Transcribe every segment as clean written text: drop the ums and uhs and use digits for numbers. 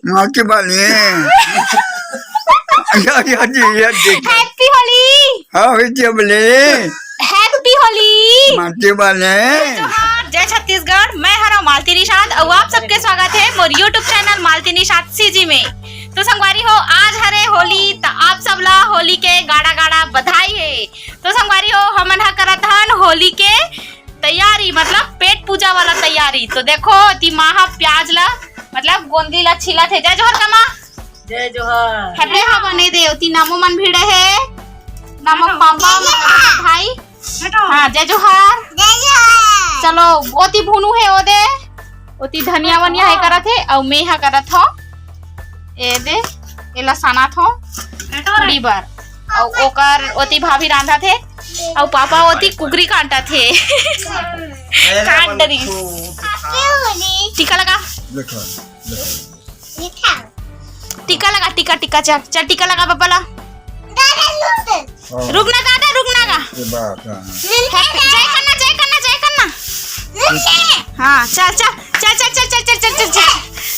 माटी वाली हैप्पी होली। हाँ बोले हैप्पी होली। माटी वाले जय छत्तीसगढ़। मैं हरा मालती निषाद और आप सबके स्वागत है मोर यूट्यूब चैनल मालती निषाद सीजी में। तो संगवारी हो आज हरे होली तो आप सब ला होली के गाड़ा गाड़ा बधाई है। तो संगवारी हो हमन हा करत हन होली के तैयारी मतलब पेट पूजा वाला तैयारी। तो देखो ती माँ प्याज ला मतलब गोंदी ला छिला थे। जय जोहर कमा जय जोहर। हटे हा बने दे ती नामो मन भिड़े है नामो पापा भाई। हाँ जय जोहर। चलो ओती भुनु है ओदे ओती धनिया वनिया है करत है और मैं हा करत हो ए दे एला साना थो थोड़ी बार और ओकर ओती भाभी रांधा थे और पापा ओती कुकरी काटा थे काट डरी। टीका लगा टीका लगा टीका टीका चल चल टीका लगा पापा ला। रुकना दादा रुकना गा जय करना जय करना जय करना। हाँ चल चल चल चल चल चल चल चल चल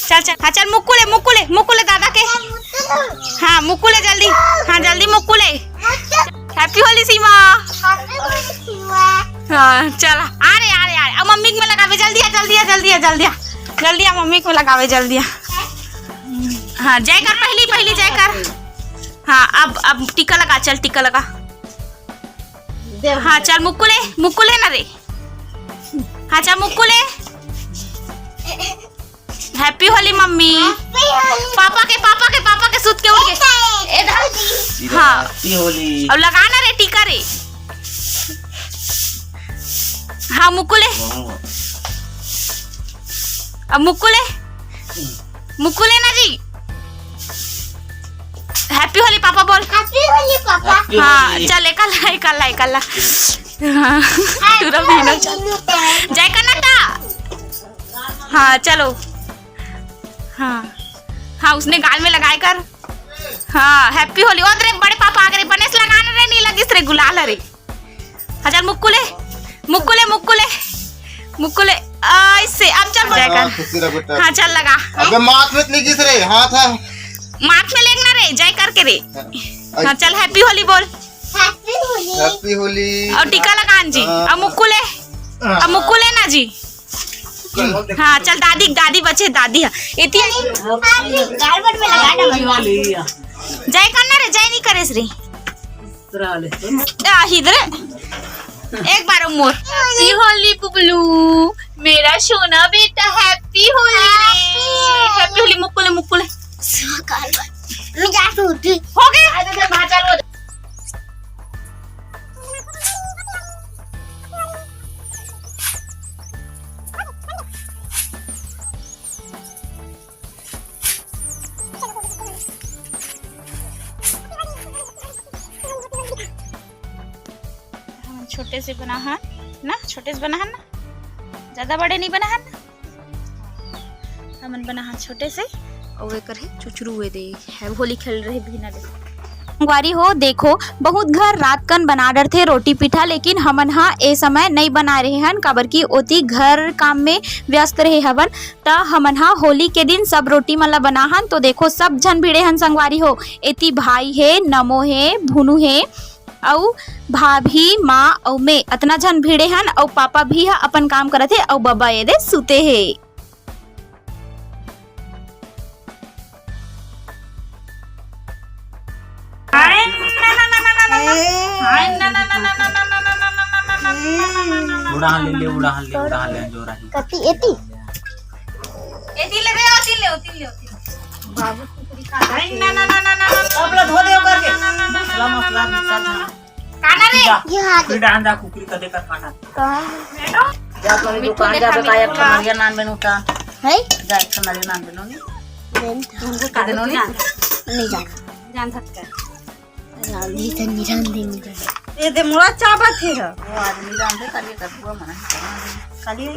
चल चल हाँ चल मुकुले मुकुले मुकुले दादा के। हाँ मुकुले जल्दी हाँ जल्दी मुकुले। हैप्पी होली सीमा। हाँ चल आ रहे अब मम्मी में लगावे जल्दी आ जल्दी आ जल्दी आ जल्दी आ जल्दी आ मम्मी को लगावे जल्दी आ। हाँ जय कर पहली पहली जय कर। हाँ अब टीका लगा चल टीका लगा। हाँ चल मुकुले मुकुले ना रे। हाँ चल मुकुले। Happy Holi mummy. पापा के सूत के उठ के। हाँ हैप्पी होली। अब लगाना रे टीका रे। हाँ मुकुले अब मुकुले मुकुले ना जी। हैप्पी होली पापा बोल। हैप्पी होली पापा। हाँ चल एकला जय करना। हाँ चलो हाँ उसने गाल में लगाए कर। हाँ हैप्पी होली। और तेरे बड़े पापा आ गए बनेस लगाने रे नहीं लगी तेरे गुलाल रे। हाँ चल मुकुले मुकुले मुकुले मुकुले ऐसे अब चल जय कर। हाँ चल लगा। अबे माथ में लगी रे हाथ है माथ में लेना रे जय करके रे। हाँ चल हैप्पी होली बोल। हैप्पी होली। और टीका लगा जी। अब मुकुले ना जी। हाँ चल दादी दादी बचे दादी इतनी जय करना रे जय नहीं करे श्री इधर एक बार मोर। हैप्पी होली बुबलू मेरा सोना बेटा। हैप्पी होली रे। हैप्पी होली मुकुले मुकुले हो गए। छोटे से बना है ना छोटे से बना है ना ज्यादा बड़े नहीं बना है ना हमन बना है छोटे से और वे कर है चुचरू हुए दे है होली खेल रहे भी ना संगवारी हो। देखो बहुत घर रात कन बना डर थे रोटी पिठा लेकिन हमन हा ए समय नहीं बना रहे हन काबर की ओती घर काम में व्यस्त रहे हवन त हमन हा होली के दिन सब रोटी मला बना हन। तो देखो सब जन भिड़े हन संगवारी हो। एती भाई है नमो है भुनु है और भाभी माँ और मैं अतना जन भिड़े हन और पापा भी हा अपन काम करत है और बाबा ये दे सुते है। उड़ान ले जो रही कति एती ले रे ओती ले बाबू कुकरी का ना अब ला धो दे करके मसला काना रे फिर डांडा कुकरी का देकर काटा जा तो दुकान जा बकाया खमरिया नान बनूटा है जा खमरिया नान बनोनी तुमको का देनोनी नहीं जान सकता राली तनी जान दे ये दे मोरा चाबत है वो आदमी जान दे करिए कर पूरा मना खाली है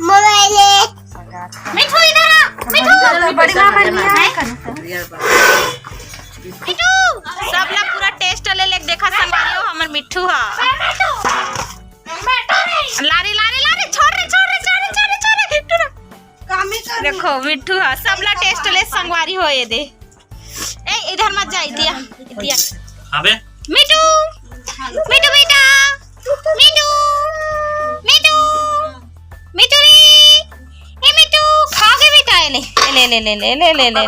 मोबाइल मिठू इधर आ मिठू बड़ी मां बनी है मिठू सब लोग पूरा टेस्ट ले ले देखा संभालियो हमर मिठू हा लारी लारी लारी छोड़ रे देखो मिट्टू है सबला टेस्ट ले संगवारी हो ये दे ए इधर मत जा दिया दिया अबे मिट्टू मिट्टू बेटा मिट्टू मिट्टू मिट्टू रे ए मिट्टू खाओगे बेटा ले ले ले ले ले ले ले ले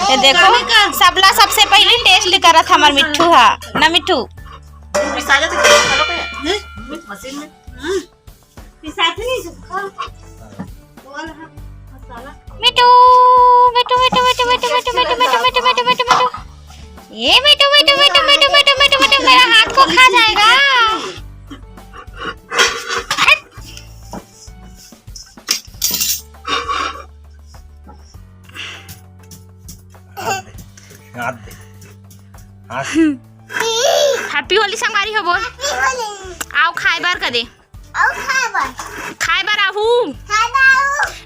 ये देखो सबला सबसे पहले टेस्ट करा था हमार मिट्टू है ना मिट्टू मशीन में मिट्टू मिट्टू मिट्टू मिट्टू मिट्टू मिट्टू मिट्टू मिट्टू मिट्टू मिट्टू मिट्टू मिट्टू ये मिट्टू मिट्टू मिट्टू मिट्टू मिट्टू मिट्टू मिट्टू मेरा हाथ को खा जाएगा हैप्पी होली संगवारी हो बोल आओ खाए बार कदे खाए बार आहू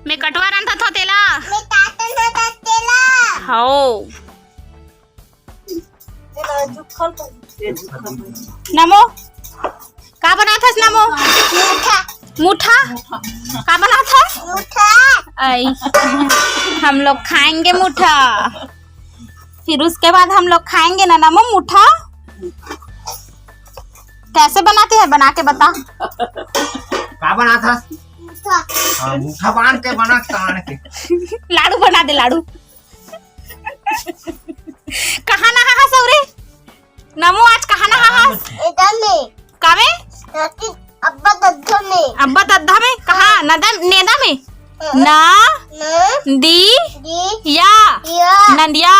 मैं कटवा रंधा था तेला हो नमो का बना था नमो मुठा का बना था आई हम लोग खाएंगे मुठा फिर उसके बाद हम लोग खाएंगे ना नमो मुठा कैसे बनाते हैं बना के बता का बना था मुठा बांध के बना के लाडू बना दे लाडू कहाँ नहा हा सौरे नमो आज कहाँ नहा हा कावे अब्बा दद्दा में कहाँ नेदा में ना दी या नंदिया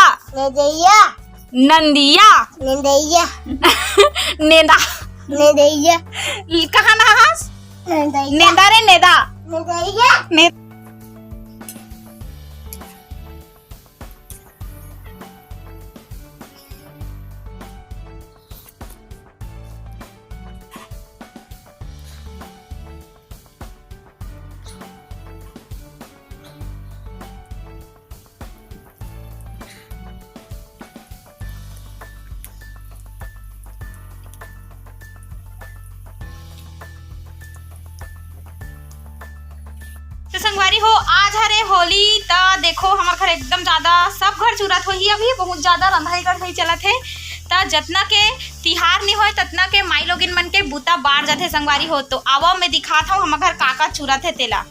नंदिया नेदा कहाँ नहा नेदा रे नेदा संगवारी हो आज हरे होली ता देखो हमार घर एकदम ज्यादा सब घर चूरत हो ही अभी बहुत ज्यादा रंधाई कर नहीं चलत है ता जतना के तिहार नहीं होए ततना के माई लोगिन मन के बूता बाढ़ जाते संगवारी हो तो आवा मैं दिखात हूँ हमार घर काका चूरत है तेला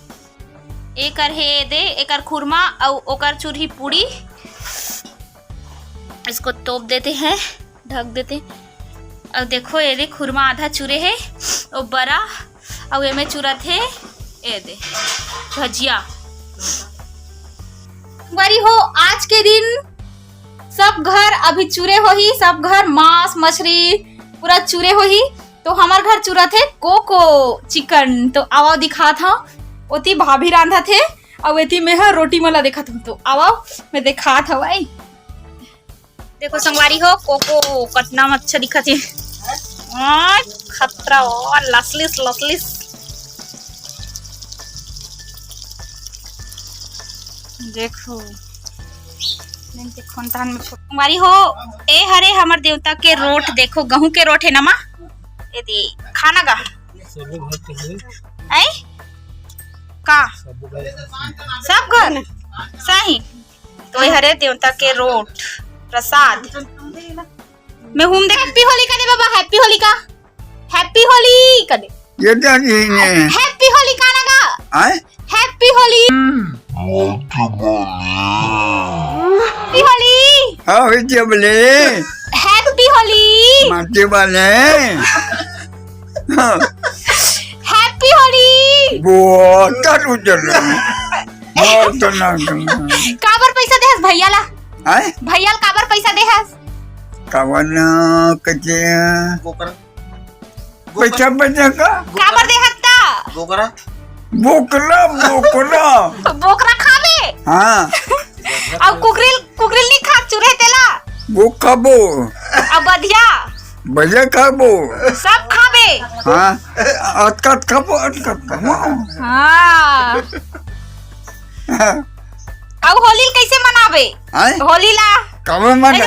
एकर हे दे एकर खुरमा और ओकर चूरही पूड़ी इसको तोप देते हैं ढक देते और देखो ये दे खुरमा आधा चूरे है और बड़ा और ये में चूरत है ये दे भजिया बारी हो आज के दिन सब घर अभी चूरे हो ही सब घर मांस मछली पूरा चूरे हो ही तो हमार घर चूरा थे कोको चिकन तो आवाओ दिखा था ओती भाभी रांधा थे और एती में है रोटी मला देखा था तो आवाओ मैं देखा था भाई देखो संगवारी हो कोको कतना अच्छा दिखा थे खतरा और लसलिस लसलिस देखो हमारी हो ए हरे हमार देवता के रोट देखो गेहूं के रोट है नमा ये दे खाना का आई का सब घर सही तो ये हरे देवता के रोट प्रसाद मैं हूं दे हैप्पी होली का दे बाबा हैप्पी होली का दे ये क्या नहीं है हैप्पी होली का ना का आए हैप्पी होली हैप्पी होली हाँ विद्या बोले हैप्पी होली माते वाले हैप्पी होली बहुत उजल बहुत ना काबर पैसा देहस भैया ला आए भैया काबर पैसा देहस कावन कचे पैसा बचा का काबर देहत्ता गोकरा बोकला बोकला बोकरा खाबे हाँ अब कुकरिल नहीं खा चुरे तेला वो खाबो अब बधिया बजा खाबो सब खाबे हाँ अटकट खाबो हाँ अब होली कैसे मनाबे आए होली ला कब मना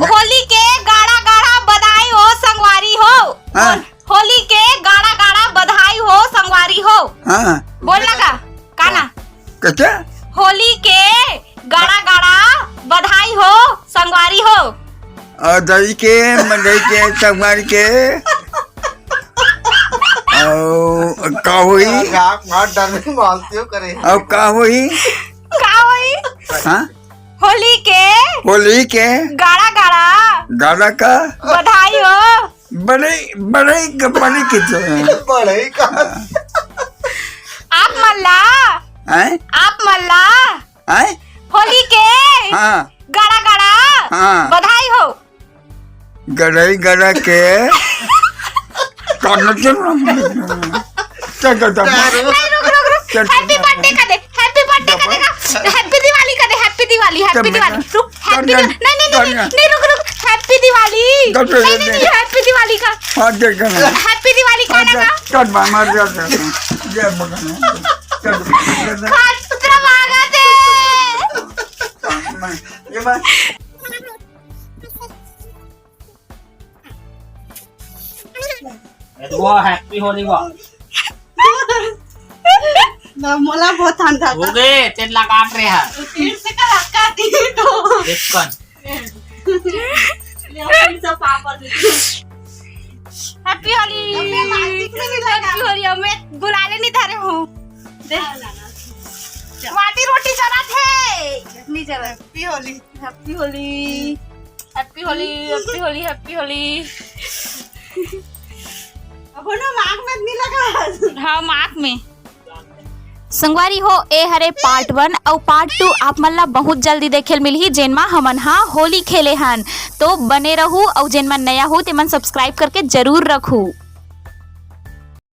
होली के गाड़ा गाड़ा बधाई हो संगवारी हो हाँ। होली के गाड़ा गाड़ा बधाई हो संगवारी हो हाँ बोलना का ना क्या होली के गाड़ा गाड़ा बधाई हो संगवारी हो। दही के मदई के संगवारी के और का हुई आप बहुत डर में मानते हो करे और का हुई का होई हाँ होली के गाड़ा गाड़ा गाड़ा का बधाई हो। बड़े बड़े बड़े कितने बड़े का आप मल्ला हैं होली के हाँ गाड़ा गाड़ा हाँ बधाई हो। गड़ई गड़ा के करना चल नहीं रुक हैप्पी बर्थडे का दे हैप्पी बर्थडे का देगा हैप्पी दिवाली का दे हैप्पी दिवाली रुक हैप्पी नहीं रुक हैप्पी दिवाली नहीं हैप्पी दिवाली का हाँ देख हैप्पी दिवाली खाना का चल मार जय भगवान खाट पुत्र मांगा दे ये बात वो हैप्पी होली वो मला बहुत ठंडा हो गए तेल काट रहे हैं फिर से का काटी तो chicken happy Holi happy Holi मैं बुलाने नहीं था रहे हूँ वाटी रोटी चला थे नहीं चला happy Holi happy Holi happy Holi happy Holi happy Holi अब ना मांग में नहीं लगा हाँ मार्क में संगवारी हो ए हरे पार्ट 1 और पार्ट 2 आप मन ला बहुत जल्दी देखे मिलही जेनमा हमन हा होली खेले हन तो बने रहू और जेन मन नया हो ते मन सब्सक्राइब करके जरूर रखू।